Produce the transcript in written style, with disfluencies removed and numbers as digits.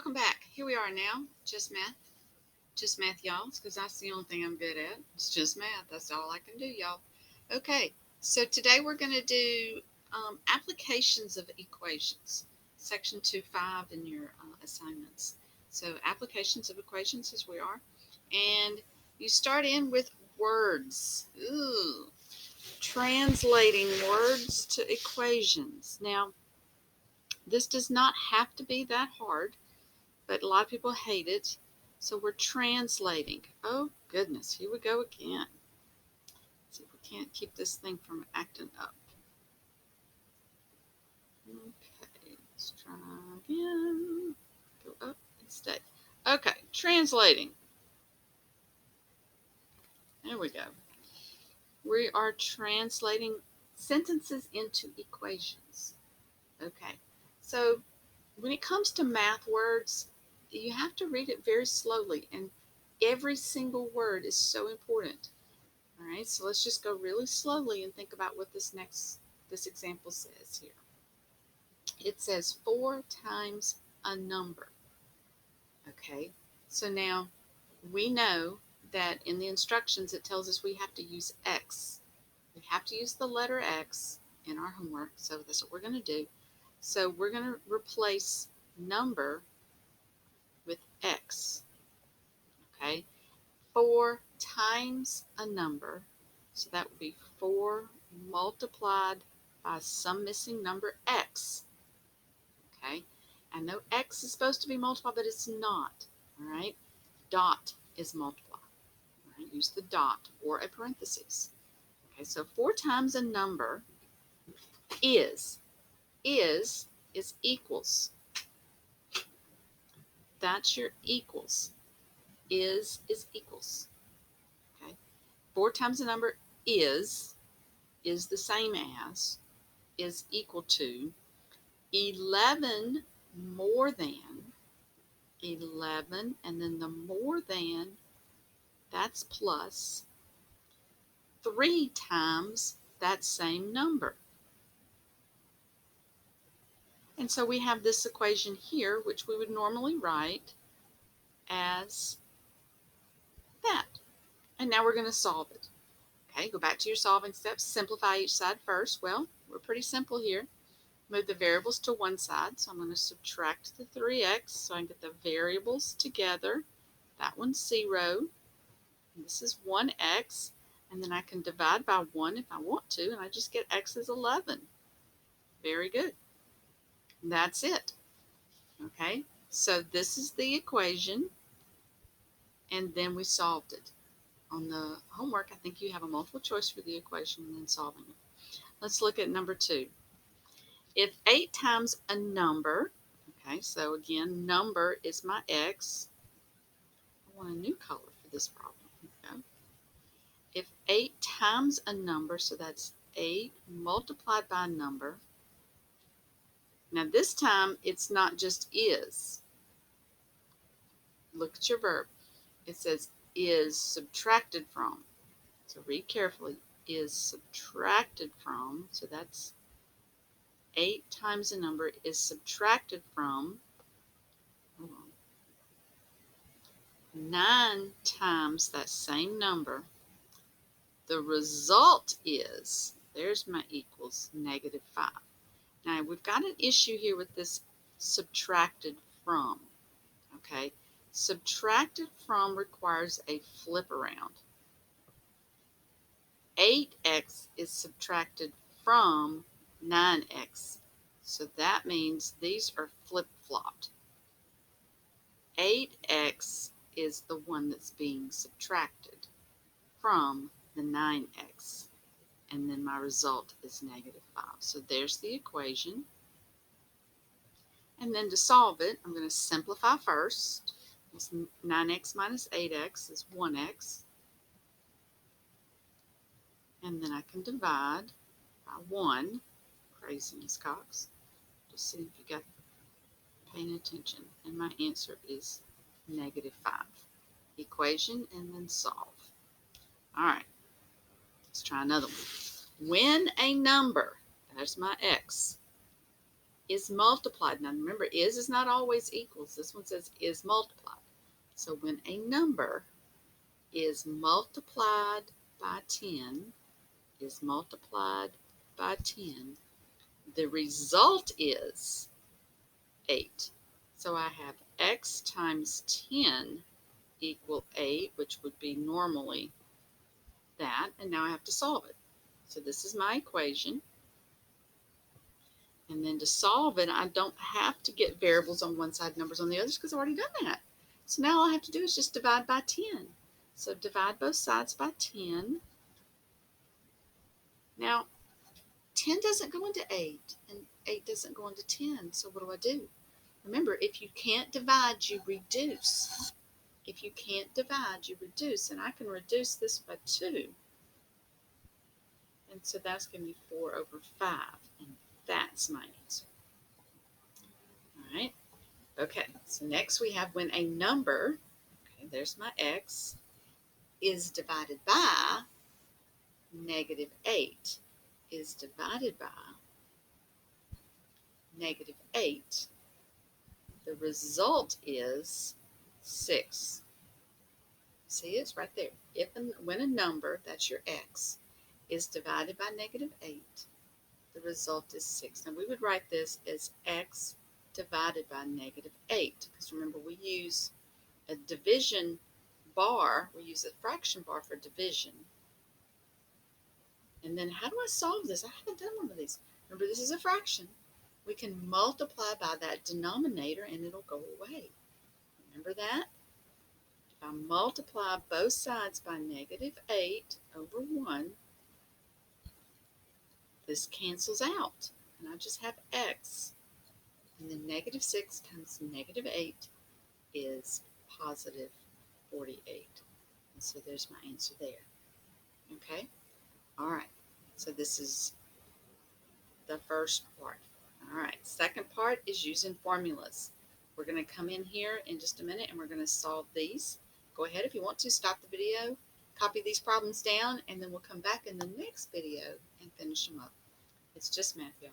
welcome back. Here we are now. Just math, y'all. Because that's the only thing I'm good at. It's just math. That's all I can do, y'all. Okay, so today we're going to do applications of equations, section 2.5 in your assignments. So applications of equations is where we are. And you start in with words. Ooh, translating words to equations. Now, this does not have to be that hard, but a lot of people hate it. So we're translating. Oh, goodness, here we go again. Let's see if we can't keep this thing from acting up. Okay, let's try again. Go up and stay. Okay, translating. There we go. We are translating sentences into equations. Okay, so when it comes to math words, you have to read it very slowly, and every single word is so important. All right, so let's just go really slowly and think about what this example says here. It says 4 times a number. Okay, so now we know that in the instructions it tells us we have to use X. We have to use the letter X in our homework, so that's what we're going to do. So we're going to replace number with X. Okay, 4 times a number, so that would be 4 multiplied by some missing number X. Okay, I know X is supposed to be multiplied, but it's not. All right, dot is multiply. All right, use the dot or a parenthesis. Okay, so 4 times a number is equals. That's your equals. Is equals. Okay, 4 times a number is the same as, is equal to 11 more than 11, and then the more than, that's plus 3 times that same number. And so we have this equation here, which we would normally write as that. And now we're going to solve it. Okay, go back to your solving steps. Simplify each side first. Well, we're pretty simple here. Move the variables to one side. So I'm going to subtract the 3x so I can get the variables together. That one's 0. And this is 1x. And then I can divide by 1 if I want to, and I just get x is 11. Very good. That's it. Okay, so this is the equation, and then we solved it. On the homework, I think you have a multiple choice for the equation and then solving it. Let's look at number 2. If 8 times a number, okay, so again, number is my x. I want a new color for this problem. Okay. If 8 times a number, so that's 8 multiplied by a number. Now this time, it's not just is. Look at your verb. It says is subtracted from. So read carefully. Is subtracted from. So that's 8 times a number is subtracted from 9 times that same number. The result is, there's my equals, -5. Now we've got an issue here with this subtracted from. Okay, subtracted from requires a flip around. 8x is subtracted from 9x. So that means these are flip-flopped. 8x is the one that's being subtracted from the 9x. And then my result is -5. So there's the equation. And then to solve it, I'm going to simplify first. 9x minus 8x is 1x. And then I can divide by 1. Crazy, Miss Cox. Just see if you got paying attention. And my answer is -5. Equation and then solve. All right, let's try another one. When a number, there's my x, is multiplied. Now remember, is not always equals. This one says is multiplied. So when a number is multiplied by 10, is multiplied by 10, the result is 8. So I have x times 10 equal 8, which would be normally that, and now I have to solve it. So this is my equation. And then to solve it, I don't have to get variables on one side, numbers on the others, because I've already done that. So now all I have to do is just divide by 10. So divide both sides by 10. Now, 10 doesn't go into 8, and 8 doesn't go into 10. So what do I do? Remember, if you can't divide, you reduce. If you can't divide, you reduce. And I can reduce this by 2. And so that's going to be 4 over 5. And that's my answer. All right. Okay. So next we have when a number, okay, there's my x, is divided by negative 8. Is divided by negative 8. The result is 6. See, it's right there. If and when a number, that's your x, is divided by negative 8, the result is 6. Now we would write this as x divided by negative 8, because remember we use a division bar, we use a fraction bar for division. And then how do I solve this? I haven't done one of these. Remember, this is a fraction. We can multiply by that denominator and it'll go away. Remember that? If I multiply both sides by negative 8 over 1, this cancels out. And I just have x. And then negative 6 times negative 8 is positive 48. And so there's my answer there. Okay? All right. So this is the first part. All right. Second part is using formulas. We're going to come in here in just a minute and we're going to solve these. Go ahead if you want to, stop the video, copy these problems down, and then we'll come back in the next video and finish them up. It's just math, y'all.